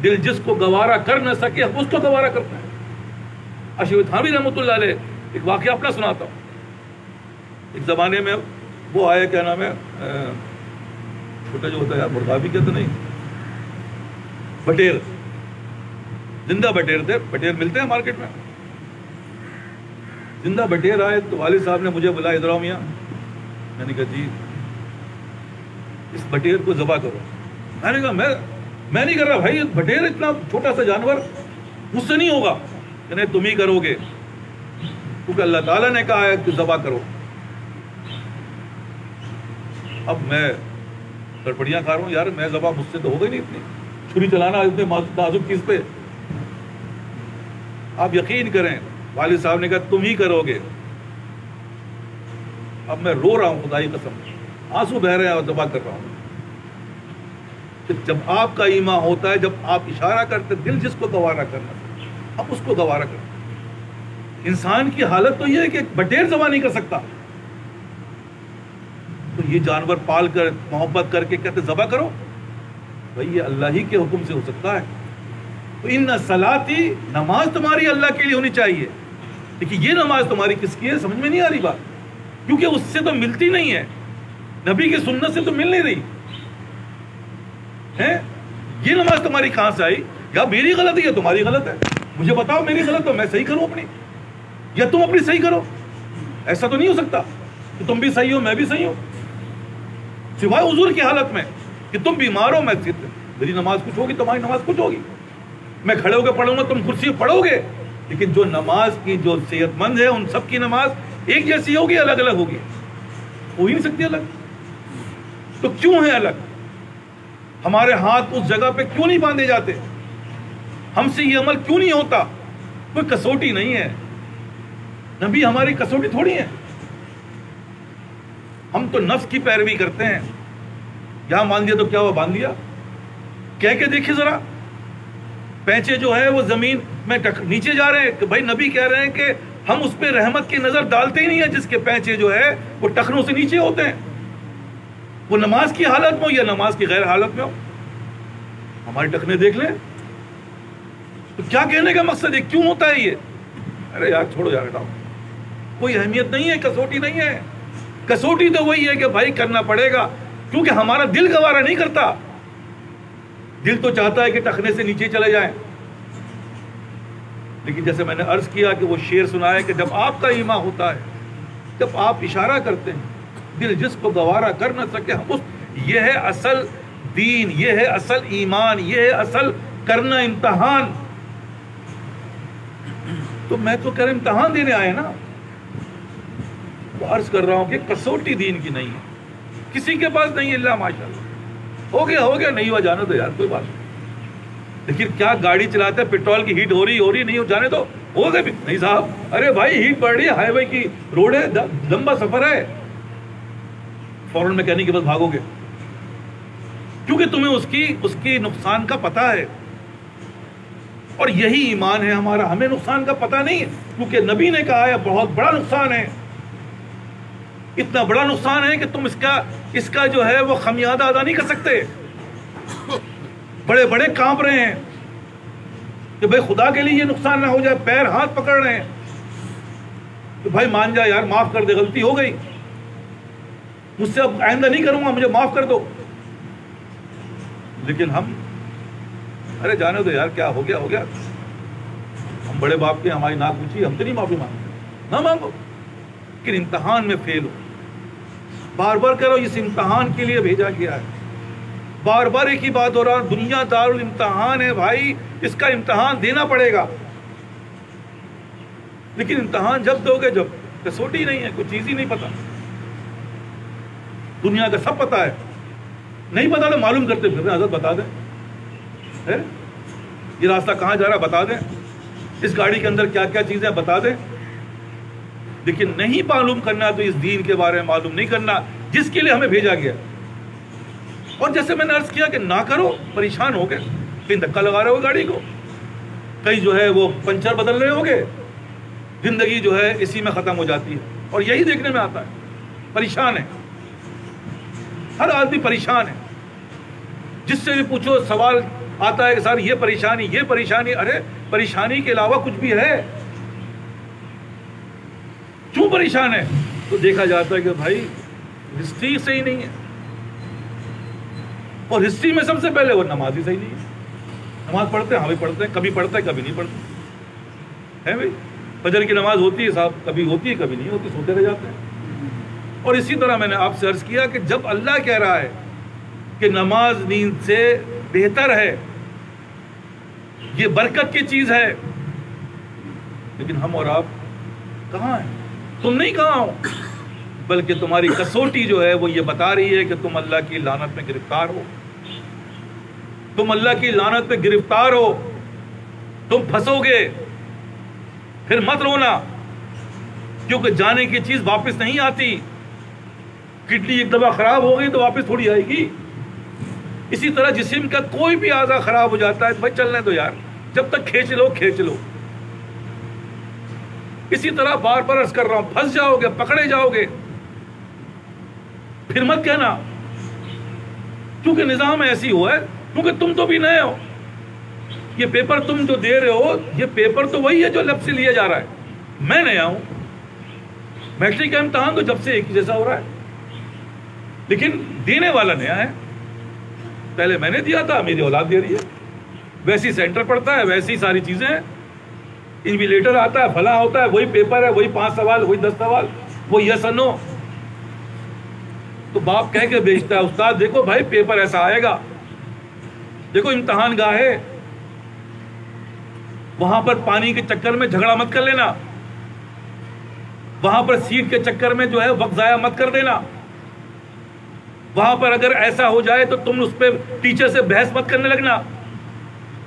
دل جس کو گوارا کر نہ سکے ہم اس کو گوارا کرتے ہیں. اشرف تھانوی رحمۃ اللہ علیہ ایک واقعہ اپنا سناتا ہوں. ایک زمانے میں وہ آئے, کیا نام ہے, چھوٹا جو ہوتا ہے یار, مرغابی کہتے نہیں, بٹیر, زندہ بٹیر تھے. بٹیر ملتے ہیں مارکیٹ میں, زندہ بٹیر آئے تو والد صاحب نے مجھے بلایا, ادھر آؤ میاں. میں نے کہا جی اس بٹیر کو ذبح کرو. میں نے کہا میں نہیں کر رہا بھائی, بٹیر اتنا چھوٹا سا جانور مجھ سے نہیں ہوگا. کہ نہیں تم ہی کرو گے, کیونکہ اللہ تعالیٰ نے کہا ہے کہ ذبح کرو. اب میں گڑبڑیاں کھا رہا ہوں یار, میں ذبح مجھ سے تو ہوگا ہی نہیں, اتنی چھری چلانا اتنے نازک چیز پہ. آپ یقین کریں والد صاحب نے کہا تم ہی کرو گے. اب میں رو رہا ہوں, خدا کی قسم آنسو بہ رہے ہیں اور ذبح کر رہا ہوں. کہ جب آپ کا ایمان ہوتا ہے, جب آپ اشارہ کرتے, دل جس کو گوارا کرنا اب اس کو گوارا کرنا. انسان کی حالت تو یہ ہے کہ بٹیر ذبح نہیں کر سکتا, تو یہ جانور پال کر محبت کر کے کہتے ذبح کرو. بھائی یہ اللہ ہی کے حکم سے ہو سکتا ہے. تو ان صلاتی, نماز تمہاری اللہ کے لیے ہونی چاہیے. لیکن یہ نماز تمہاری کس کی ہے سمجھ میں نہیں آ رہی بات, کیونکہ اس سے تو ملتی نہیں ہے, نبی کی سنت سے تو مل نہیں رہی ہے. یہ نماز تمہاری کہاں سے آئی؟ یا میری غلط ہے یا تمہاری غلط ہے. مجھے بتاؤ میری غلط تو میں صحیح کروں اپنی, یا تم اپنی صحیح کرو. ایسا تو نہیں ہو سکتا کہ تم بھی صحیح ہو میں بھی صحیح ہوں, سوائے حضور کی حالت میں کہ تم بیمار ہو, میری نماز کچھ ہوگی تمہاری نماز کچھ ہوگی. میں کھڑے ہو کے پڑھوں گا تم کرسی پڑھو گے, لیکن جو نماز کی جو صحت مند ہے ان سب کی نماز ایک جیسی ہوگی الگ الگ ہوگی؟ ہو ہی نہیں سکتی الگ. تو کیوں ہے الگ؟ ہمارے ہاتھ اس جگہ پہ کیوں نہیں باندھے جاتے؟ ہم سے یہ عمل کیوں نہیں ہوتا؟ کوئی کسوٹی نہیں ہے. نبی ہماری کسوٹی تھوڑی ہے. ہم تو نفس کی پیروی کرتے ہیں, یہاں باندھ دیا تو کیا ہوا، باندھ دیا. کہہ کے دیکھیے ذرا، پینچے جو ہے وہ زمین میں نیچے جا رہے ہیں کہ بھائی نبی کہہ رہے ہیں کہ ہم اس پہ رحمت کی نظر ڈالتے ہی نہیں ہیں جس کے پینچے جو ہے وہ ٹخنوں سے نیچے ہوتے ہیں، وہ نماز کی حالت میں ہو یا نماز کی غیر حالت میں ہو. ہمارے ٹخنے دیکھ لیں. تو کیا کہنے کا مقصد ہے، کیوں ہوتا ہے یہ؟ ارے یار چھوڑو یار، ہٹاؤ، کوئی اہمیت نہیں ہے، کسوٹی نہیں ہے. کسوٹی تو وہی ہے کہ بھائی کرنا پڑے گا، کیونکہ ہمارا دل گوارا نہیں کرتا. دل تو چاہتا ہے کہ ٹخنے سے نیچے چلے جائیں. لیکن جیسے میں نے عرض کیا کہ وہ شعر سنا ہے کہ جب آپ کا ایما ہوتا ہے، جب آپ اشارہ کرتے ہیں، دل جس کو گوارا کر نہ سکے، ہم یہ ہے اصل دین، یہ ہے اصل ایمان، یہ ہے اصل کرنا امتحان. تو میں تو کر امتحان دینے آئے نا. تو عرض کر رہا ہوں کہ کسوٹی دین کی نہیں ہے، کسی کے پاس نہیں ہے اللہ ماشاءاللہ. ہو گیا نہیں ہوا جانے دو یار، کوئی بات نہیں. لیکن کیا گاڑی چلاتے پیٹرول کی ہیٹ ہو رہی نہیں ہو جانے دو، ہو گئے بھی نہیں صاحب. ارے بھائی ہیٹ بڑھ رہی ہے، ہائی وے کی روڈ ہے، لمبا سفر ہے، فوراً میکینک کے پاس بھاگو گے کیونکہ تمہیں اس کی نقصان کا پتہ ہے. اور یہی ایمان ہے ہمارا، ہمیں نقصان کا پتہ نہیں ہے کیونکہ نبی نے کہا ہے بہت بڑا نقصان ہے. اتنا بڑا نقصان ہے کہ تم اس کا جو ہے وہ خمیازہ ادا نہیں کر سکتے. بڑے بڑے کانپ رہے ہیں کہ بھائی خدا کے لیے یہ نقصان نہ ہو جائے، پیر ہاتھ پکڑ رہے ہیں کہ بھائی مان جا یار، معاف کر دے، غلطی ہو گئی، مجھ سے اب آئندہ نہیں کروں گا، مجھے معاف کر دو. لیکن ہم ارے جانے دو یار، کیا ہو گیا. ہم بڑے باپ کے، ہماری ناک اونچی، ہم تو نہیں معافی مانگتے، نہ مانگو. لیکن امتحان میں فیل ہو، بار بار کرو، اس امتحان کے لیے بھیجا گیا ہے. بار بار ایک ہی بات ہو رہا، دنیا دارالامتحان ہے بھائی، اس کا امتحان دینا پڑے گا. لیکن امتحان جب دو گے جب کسوٹی نہیں ہے، کوئی چیز ہی نہیں پتا. دنیا کا سب پتا ہے، نہیں پتا تو معلوم کرتے پھر حضرت بتا دیں یہ راستہ کہاں جا رہا بتا دیں، اس گاڑی کے اندر کیا کیا چیزیں بتا دیں. لیکن نہیں معلوم کرنا تو اس دین کے بارے میں معلوم نہیں کرنا جس کے لیے ہمیں بھیجا گیا. اور جیسے میں نے عرض کیا کہ نہ کرو، پریشان ہو گئے، کہیں دھکا لگا رہے ہو گاڑی کو، کہیں جو ہے وہ پنچر بدل رہے ہوگے، زندگی جو ہے اسی میں ختم ہو جاتی ہے. اور یہی دیکھنے میں آتا ہے، پریشان ہے، ہر آدمی پریشان ہے. جس سے بھی پوچھو سوال آتا ہے کہ سر یہ پریشانی. ارے پریشانی کے علاوہ کچھ بھی ہے، کیوں پریشان ہے؟ تو دیکھا جاتا ہے کہ بھائی ہسٹری صحیح نہیں ہے، اور ہسٹری میں سب سے پہلے وہ نماز ہی صحیح نہیں ہے. نماز پڑھتے ہیں، ہاں بھی پڑھتے ہیں، کبھی پڑھتا ہے کبھی نہیں پڑھتے ہے. بھائی فجر کی نماز ہوتی ہے صاحب، کبھی ہوتی ہے کبھی نہیں ہوتی، سوتے رہ جاتے ہیں. اور اسی طرح میں نے آپ سے عرض کیا کہ جب اللہ کہہ رہا ہے کہ نماز نیند سے بہتر ہے، یہ برکت کی چیز ہے، لیکن ہم اور آپ کہاں ہیں؟ تم نہیں کہاں ہو، بلکہ تمہاری کسوٹی جو ہے وہ یہ بتا رہی ہے کہ تم اللہ کی لعنت میں گرفتار ہو. تم اللہ کی لعنت میں گرفتار ہو، تم پھنسو گے. پھر مت رونا، کیونکہ جانے کی چیز واپس نہیں آتی. کڈنی ایک دفعہ خراب ہو گئی تو واپس تھوڑی آئے گی. اسی طرح جسم کا کوئی بھی اعضا خراب ہو جاتا ہے، بھائی چلنے دو یار، جب تک کھینچ لو. اسی طرح بار بار عرض کر رہا ہوں، پھنس جاؤ گے، پکڑے جاؤ گے، پھر مت کہنا کیونکہ نظام ایسی ہوا ہے، کیونکہ تم تو بھی نئے ہو. یہ پیپر تم جو دے رہے ہو، یہ پیپر تو وہی ہے جو لب سے لیا جا رہا ہے. میں نیا ہوں، میٹرک کا امتحان تو جب سے ایک ہی جیسا ہو رہا ہے، لیکن دینے والا نیا ہے. پہلے میں نے دیا تھا، میری اولاد دے رہی ہے. ویسی سینٹر پڑتا ہے، ویسی ساری چیزیں ہیں، انویلیٹر آتا ہے، فلاں ہوتا ہے، وہی پیپر ہے، وہی 5 سوال، وہی 10 سوال، وہ یس اور نو. تو باپ کہہ کے بیچتا ہے، استاد دیکھو بھائی پیپر ایسا آئے گا، دیکھو امتحان گاہ ہے، وہاں پر پانی کے چکر میں جھگڑا مت کر لینا، وہاں پر سیٹ کے چکر میں جو ہے وقت ضائع مت کر دینا، وہاں پر اگر ایسا ہو جائے تو تم اس پہ ٹیچر سے بحث مت کرنے لگنا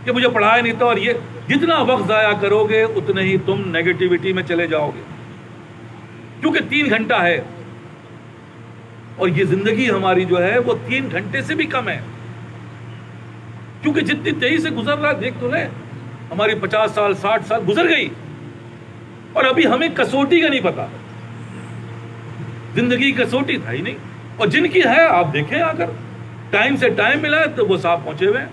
کہ مجھے پڑھایا نہیں تھا. اور یہ جتنا وقت ضائع کرو گے اتنے ہی تم نیگیٹیوٹی میں چلے جاؤ گے، کیونکہ 3 گھنٹہ ہے. اور یہ زندگی ہماری جو ہے وہ 3 گھنٹے سے بھی کم ہے، کیونکہ جتنی تیزی سے گزر رہا ہے دیکھ تو لیں، ہماری 50 سال 60 سال گزر گئی اور ابھی ہمیں کسوٹی کا نہیں پتا، زندگی کسوٹی تھا ہی نہیں. اور جن کی ہے آپ دیکھیں آ کر ٹائم سے ٹائم ملا ہے تو وہ صاحب پہنچے ہوئے ہیں،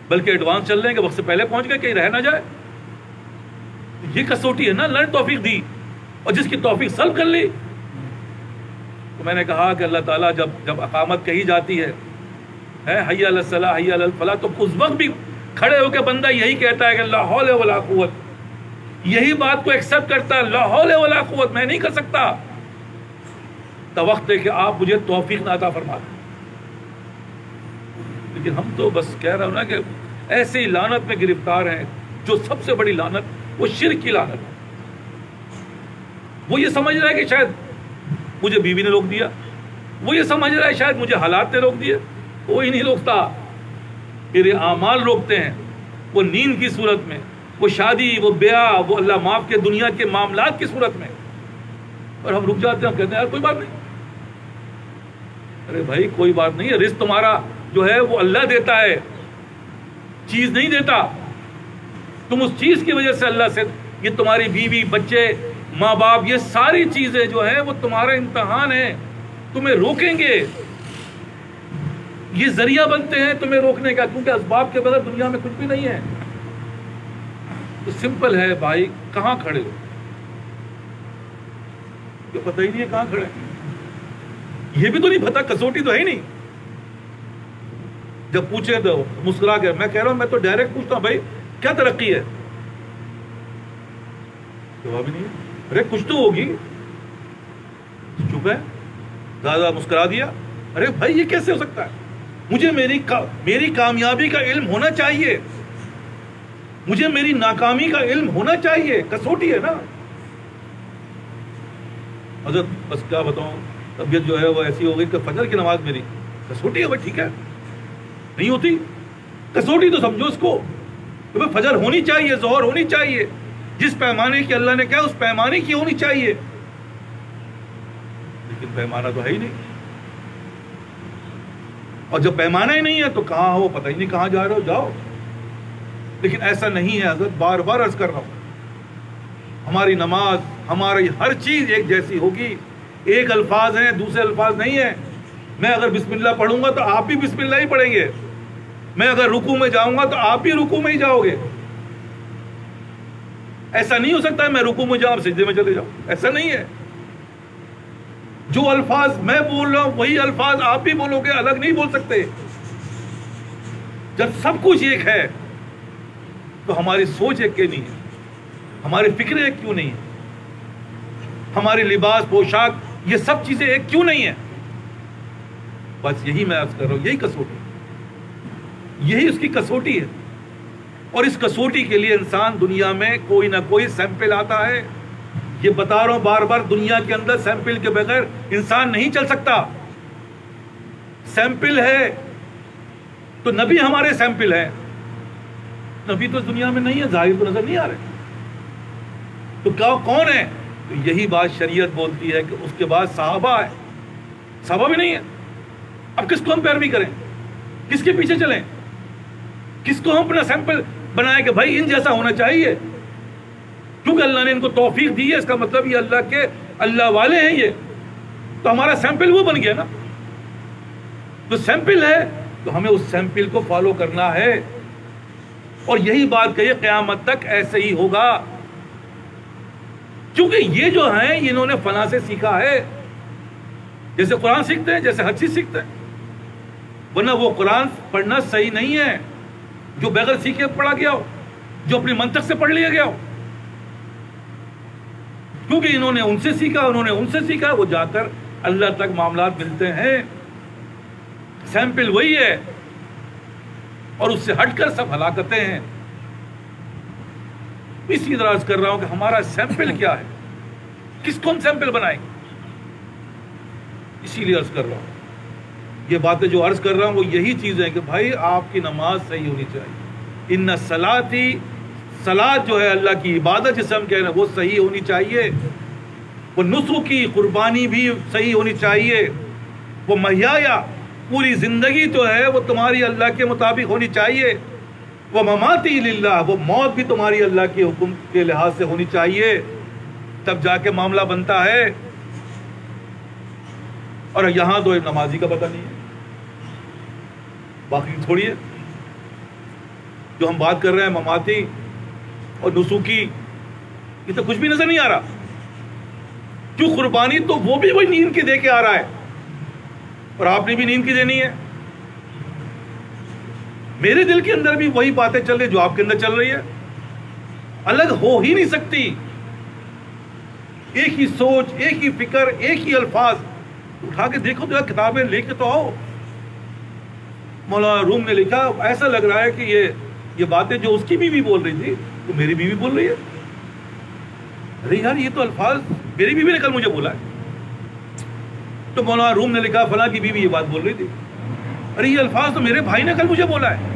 بلکہ ایڈوانس چل رہے ہیں کہ وقت سے پہلے پہنچ گئے کہیں رہ نہ جائے. یہ کسوٹی ہے نا، اللہ نے توفیق دی، اور جس کی توفیق سلب کر لی. تو میں نے کہا کہ اللہ تعالیٰ جب اقامت کہی جاتی ہے حی علی الصلاۃ حی علی الفلاح، تو اس وقت بھی کھڑے ہو کے بندہ یہی کہتا ہے کہ لا حول ولا قوت، یہی بات کو ایکسپٹ کرتا ہے، لا حول ولا قوت میں نہیں کر سکتا، تو وقت ہے کہ آپ مجھے توفیق عطا فرما دیں. لیکن ہم تو بس کہہ رہا ہوں نا کہ ایسے ہی لعنت میں گرفتار ہیں، جو سب سے بڑی لعنت وہ شرک کی لعنت ہے. وہ یہ سمجھ رہا ہے کہ شاید مجھے بیوی نے روک دیا، وہ یہ سمجھ رہا ہے شاید مجھے حالات نے روک دیا. کوئی نہیں روکتا، میرے اعمال روکتے ہیں، وہ نیند کی صورت میں، وہ شادی، وہ بیاہ، وہ اللہ معاف کے دنیا کے معاملات کی صورت میں. اور ہم رک جاتے ہیں، ہم کہتے ہیں یار کوئی بات نہیں. ارے بھائی کوئی بات نہیں ہے، رزق تمہارا جو ہے وہ اللہ دیتا ہے، چیز نہیں دیتا. تم اس چیز کی وجہ سے اللہ سے، یہ تمہاری بیوی، بچے، ماں باپ، یہ ساری چیزیں جو ہیں وہ تمہارا امتحان ہے، تمہیں روکیں گے، یہ ذریعہ بنتے ہیں تمہیں روکنے کا، کیونکہ اسباب کے بغیر دنیا میں کچھ بھی نہیں ہے. تو سمپل ہے بھائی، کہاں کھڑے ہو؟ یہ پتہ ہی نہیں ہے کہاں کھڑے، یہ بھی تو نہیں پتا، کسوٹی تو ہے ہی نہیں. جب پوچھیں تو مسکرا کے، میں کہہ رہا ہوں، میں تو ڈائریکٹ پوچھتا ہوں بھائی کیا ترقی ہے؟ جواب ہی نہیں ہے. ارے کچھ تو ہوگی، چپ ہے، زیادہ مسکرا دیا. ارے بھائی یہ کیسے ہو سکتا ہے؟ مجھے میری کامیابی کا علم ہونا چاہیے، مجھے میری ناکامی کا علم ہونا چاہیے. کسوٹی ہے نا حضرت. بس کیا بتاؤں، طبیعت جو ہے وہ ایسی ہو گئی کہ فجر کی نماز میری کسوٹی ہے. بھائی ٹھیک ہے، نہیں ہوتی کسوٹی تو سمجھو اس کو کہ بھائی فجر ہونی چاہیے، ظہر ہونی چاہیے، جس پیمانے کی اللہ نے کہا اس پیمانے کی ہونی چاہیے. لیکن پیمانہ تو ہے ہی نہیں، اور جب پیمانہ ہی نہیں ہے تو کہاں ہو پتہ ہی نہیں، کہاں جا رہے ہو جاؤ. لیکن ایسا نہیں ہے حضرت، بار بار عرض کر رہا ہوں، ہماری نماز، ہماری ہر چیز ایک جیسی ہوگی. ایک الفاظ ہیں، دوسرے الفاظ نہیں ہیں. میں اگر بسم اللہ پڑھوں گا تو آپ بھی بسم اللہ ہی پڑھیں گے، میں اگر رکوع میں جاؤں گا تو آپ بھی رکوع میں ہی جاؤ گے. ایسا نہیں ہو سکتا ہے میں رکوع میں جاؤں سجدے میں چلے جاؤں، ایسا نہیں ہے. جو الفاظ میں بول رہا ہوں وہی الفاظ آپ بھی بولو گے، الگ نہیں بول سکتے. جب سب کچھ ایک ہے تو ہماری سوچ ایک کیوں نہیں ہے، ہماری فکریں ایک کیوں نہیں ہے، ہماری لباس، پوشاک، یہ سب چیزیں ایک کیوں نہیں ہیں؟ بس یہی میں عرض کر رہا ہوں، یہی کسوٹی، یہی اس کی کسوٹی ہے. اور اس کسوٹی کے لیے انسان دنیا میں کوئی نہ کوئی سیمپل آتا ہے. یہ بتا رہا ہوں بار بار، دنیا کے اندر سیمپل کے بغیر انسان نہیں چل سکتا. سیمپل ہے تو نبی ہمارے سیمپل ہیں. نبی تو اس دنیا میں نہیں ہے، ظاہر تو نظر نہیں آ رہے، تو کون ہے؟ تو یہی بات شریعت بولتی ہے کہ اس کے بعد صحابہ ہے. صحابہ بھی نہیں ہے. اب کس کو ہم پیروی کریں؟ کس کے پیچھے چلیں؟ کس کو ہم اپنا سیمپل بنائیں کہ بھائی ان جیسا ہونا چاہیے؟ کیونکہ اللہ نے ان کو توفیق دی ہے، اس کا مطلب یہ اللہ والے ہیں یہ، تو ہمارا سیمپل وہ بن گیا نا. تو سیمپل ہے تو ہمیں اس سیمپل کو فالو کرنا ہے. اور یہی بات کہیے قیامت تک ایسے ہی ہوگا، کیونکہ یہ جو ہیں انہوں نے فلاں سے سیکھا ہے. جیسے قرآن سیکھتے ہیں، جیسے ہر چیز سیکھتے ہیں. ورنہ وہ قرآن پڑھنا صحیح نہیں ہے جو بغیر سیکھے پڑھا گیا ہو، جو اپنی منطق سے پڑھ لیا گیا ہو. کیونکہ انہوں نے ان سے سیکھا، انہوں نے ان سے سیکھا، وہ جا کر اللہ تک معاملات ملتے ہیں. سیمپل وہی ہے اور اس سے ہٹ کر سب ہلاکتیں ہیں. اسی طرح عرض کر رہا ہوں کہ ہمارا سیمپل کیا ہے، کس کو ہم سیمپل بنائیں گے. اسی لیے عرض کر رہا ہوں، یہ باتیں جو عرض کر رہا ہوں وہ یہی چیزیں کہ بھائی آپ کی نماز صحیح ہونی چاہیے. ان صلاتی، صلاۃ جو ہے اللہ کی عبادت جسے ہم کہہ رہے ہیں وہ صحیح ہونی چاہیے. وہ نسخ کی قربانی بھی صحیح ہونی چاہیے. وہ محیا پوری زندگی جو ہے وہ تمہاری اللہ کے مطابق ہونی چاہیے، وہ مماتی للہ، وہ موت بھی تمہاری اللہ کے حکم کے لحاظ سے ہونی چاہیے، تب جا کے معاملہ بنتا ہے۔ اور یہاں تو ایک نمازی کا پتہ نہیں ہے، باقی تھوڑی ہے جو ہم بات کر رہے ہیں مماتی اور نسوکی، یہ تو کچھ بھی نظر نہیں آ رہا۔ کیوں؟ قربانی تو وہ بھی وہی نیند کی دے کے آ رہا ہے، اور آپ نے بھی نیند کی دینی ہے۔ میرے دل کے اندر بھی وہی باتیں چل رہی جو آپ کے اندر چل رہی ہے، الگ ہو ہی نہیں سکتی۔ ایک ہی سوچ، ایک ہی فکر، ایک ہی الفاظ۔ اٹھا کے دیکھو تو کتابیں لے کے تو آؤ۔ مولانا روم نے لکھا، ایسا لگ رہا ہے کہ یہ باتیں جو اس کی بیوی بول رہی تھی تو میری بیوی بول رہی ہے۔ ارے یار، یہ تو الفاظ میری بیوی نے کل مجھے بولا ہے۔ تو مولانا روم نے لکھا، فلاں کی بیوی یہ بات بول رہی تھی۔ ارے یہ الفاظ تو میرے بھائی نے کل مجھے بولا ہے۔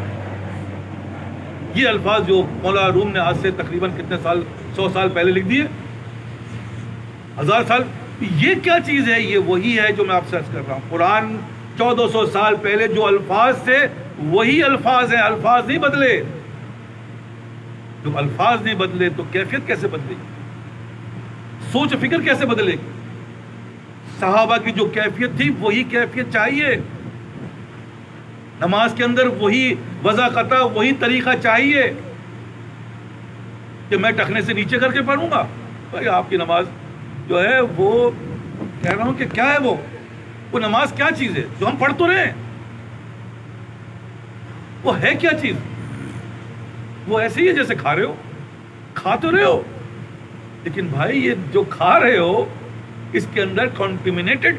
یہ الفاظ جو مولانا روم نے آج سے تقریباً کتنے سال، 100 سال پہلے لکھ دیے، 1000 سال، یہ کیا چیز ہے؟ یہ وہی ہے جو میں آپ سے عرض کر رہا ہوں۔ قرآن 1400 سال پہلے جو الفاظ تھے وہی الفاظ ہیں، الفاظ نہیں بدلے۔ جب الفاظ نہیں بدلے تو کیفیت کیسے بدلے گی؟ سوچ و فکر کیسے بدلے گی؟ صحابہ کی جو کیفیت تھی وہی کیفیت چاہیے، نماز کے اندر وہی وضاقتہ، وہی طریقہ چاہیے کہ میں ٹخنے سے نیچے کر کے پڑھوں گا۔ بھائی آپ کی نماز جو ہے وہ کہہ رہا ہوں کہ کیا ہے وہ نماز کیا چیز ہے جو ہم پڑھ تو رہے ہیں؟ وہ ہے کیا چیز؟ وہ ایسے ہی ہے جیسے کھا رہے ہو، کھا تو رہے ہو، لیکن بھائی یہ جو کھا رہے ہو اس کے اندر کنٹیمنیٹڈ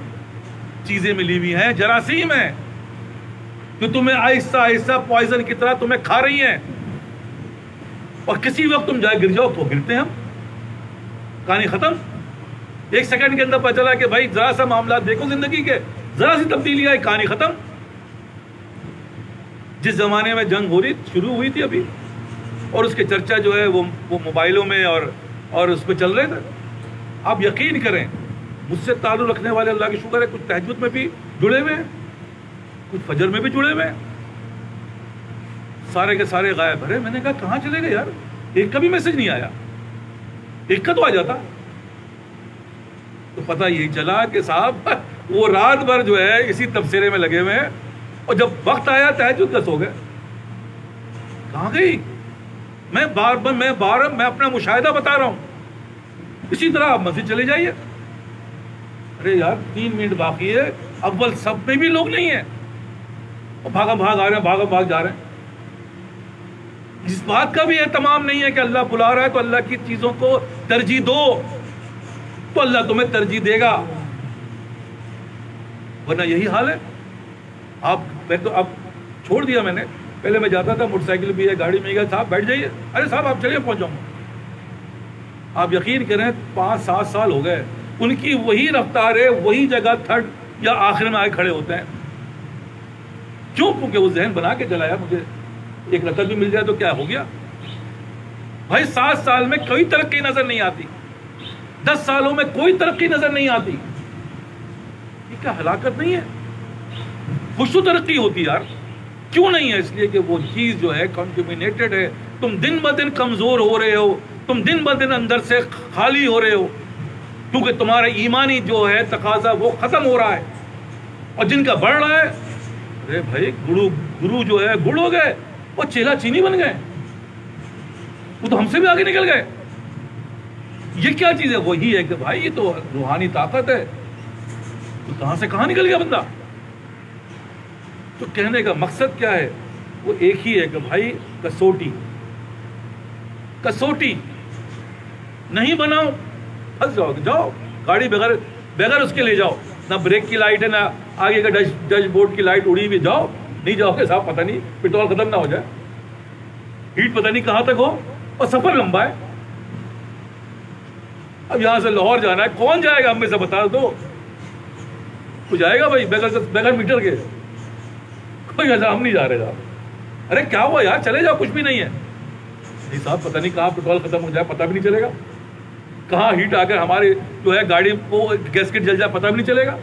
چیزیں ملی ہوئی ہیں، جراثیم ہیں جو تمہیں آہستہ آہستہ پوائزن کی طرح تمہیں کھا رہی ہیں، اور کسی وقت تم جائے گر جاؤ تو گرتے ہیں ہم، کہانی ختم۔ 1 سیکنڈ کے اندر پتہ چلا کہ بھائی ذرا سا معاملات دیکھو زندگی کے، ذرا سی تبدیلی آئی، کہانی ختم۔ جس زمانے میں جنگ شروع ہوئی تھی ابھی، اور اس کے چرچا جو ہے وہ موبائلوں میں اور اس پہ چل رہے تھے، آپ یقین کریں مجھ سے تعلق رکھنے والے اللہ کی شکر ہے کچھ تہجد میں بھی جڑے ہوئے ہیں، کچھ فجر میں بھی جڑے ہوئے ہیں، سارے کے سارے غائب۔ ارے میں نے کہا کہاں چلے گئے یار، ایک کا بھی میسج نہیں آیا، ایک کا تو آ جاتا۔ تو پتہ یہی چلا کہ صاحب وہ رات بھر جو ہے اسی تبصرے میں لگے ہوئے ہیں، اور جب وقت آیا تہجد کا سو گئے۔ کہاں گئی؟ میں اپنا مشاہدہ بتا رہا ہوں، اسی طرح آپ مسجد چلے جائیے۔ ارے یار 3 منٹ باقی ہے، اول سب میں بھی لوگ نہیں ہیں، اور بھاگ آ رہے ہیں، بھاگ جا رہے ہیں۔ اس بات کا بھی اہتمام نہیں ہے کہ اللہ بلا رہا ہے تو اللہ کی چیزوں کو ترجیح دو، تو اللہ تمہیں ترجیح دے گا، ورنہ یہی حال ہے۔ میں تو اب چھوڑ دیا میں نے، پہلے میں جاتا تھا، موٹر سائیکل بھی ہے، گاڑی میں گیا، صاحب بیٹھ جائیے، ارے صاحب آپ چلیے پہنچ جاؤں گا۔ آپ یقین کریں 5-7 سال ہو گئے، ان کی وہی رفتار ہے، وہی جگہ تھرڈ یا آخر میں آئے کھڑے ہوتے ہیں۔ کیوں؟ کیونکہ وہ ذہن بنا کے چلایا، مجھے ایک رقم بھی مل جائے تو کیا ہو گیا۔ بھائی 7 سال میں کوئی ترقی نظر نہیں آتی، 10 سالوں میں کوئی ترقی نظر نہیں آتی، یہ کیا ہلاکت نہیں ہے؟ کچھ تو ترقی ہوتی یار، کیوں نہیں ہے؟ اس لیے کہ وہ چیز جو ہے کنٹیمنیٹڈ ہے، تم دن بہ دن کمزور ہو رہے ہو، تم دن بہ دن اندر سے خالی ہو رہے ہو، کیونکہ تمہارا ایمانی جو ہے تقاضا وہ ختم ہو رہا ہے، اور جن کا بڑھ رہا ہے، ارے بھائی گرو جو ہے گڑ ہو گئے، وہ چیلا چینی بن گئے، وہ تو ہم سے بھی آگے نکل گئے۔ یہ کیا چیز ہے؟ وہی ہے کہ بھائی یہ تو روحانی طاقت ہے، تو کہاں سے کہاں نکل گیا بندہ۔ تو کہنے کا مقصد کیا ہے؟ وہ ایک ہی ہے کہ بھائی کسوٹی نہیں بناؤ، پھنس جاؤ گے، جاؤ گاڑی بغیر اس کے لے جاؤ، نہ بریک کی لائٹ ہے، نہ آگے کا ڈیش بورڈ کی لائٹ اڑی ہوئی، جاؤ، نہیں جاؤ گے صاحب پتہ نہیں پیٹرول ختم نہ ہو جائے، ہیٹ پتہ نہیں کہاں تک ہو، اور سفر لمبا ہے۔ اب یہاں سے لاہور جانا ہے، کون جائے گا؟ ہم میں سے بتا دو، کوئی جائے گا بھائی بغیر میٹر کے؟ کوئی ایسا، ہم نہیں جا رہے صاحب۔ ارے کیا ہوا یار، چلے جاؤ، کچھ بھی نہیں ہے۔ نہیں صاحب پتہ نہیں کہاں پیٹرول ختم ہو جائے، پتہ بھی نہیں چلے گا، کہاں ہیٹ آ کر ہماری جو ہے گاڑی کو گیسکٹ جل جائے، پتہ بھی نہیں چلے گا۔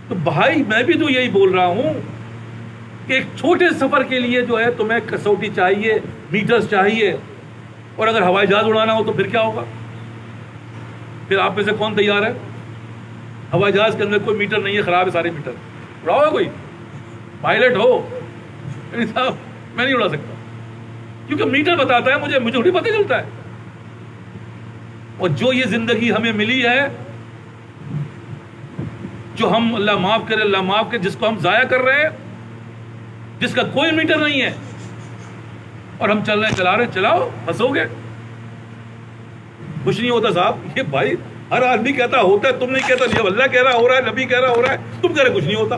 تو بھائی میں بھی تو یہی بول رہا ہوں کہ ایک چھوٹے سفر کے لیے جو ہے تمہیں کسوٹی چاہیے، میٹرز چاہیے، اور اگر ہوائی جہاز اڑانا ہو تو پھر کیا ہوگا؟ پھر آپ میں سے کون تیار ہے؟ ہوائی جہاز کے اندر کوئی میٹر نہیں ہے، خراب ہے سارے میٹر، اڑاؤ کوئی پائلٹ ہو؟ صاحب میں نہیں اڑا سکتا، کیونکہ میٹر بتاتا ہے مجھے تھوڑی پتہ چلتا ہے۔ اور جو یہ زندگی ہمیں ملی ہے، جو ہم اللہ معاف کرے، اللہ معاف کرے، جس کو ہم ضائع کر رہے ہیں، جس کا کوئی میٹر نہیں ہے، اور ہم چل رہے ہیں، چلا رہے ہیں، چلاؤ، ہنسو گے، کچھ نہیں ہوتا صاحب۔ یہ بھائی ہر آدمی کہتا ہوتا ہے، تم نہیں کہتا، نہیں اللہ کہہ رہا ہو رہا ہے، نبی کہہ رہا ہو رہا ہے، تم کہہ رہے کچھ نہیں ہوتا۔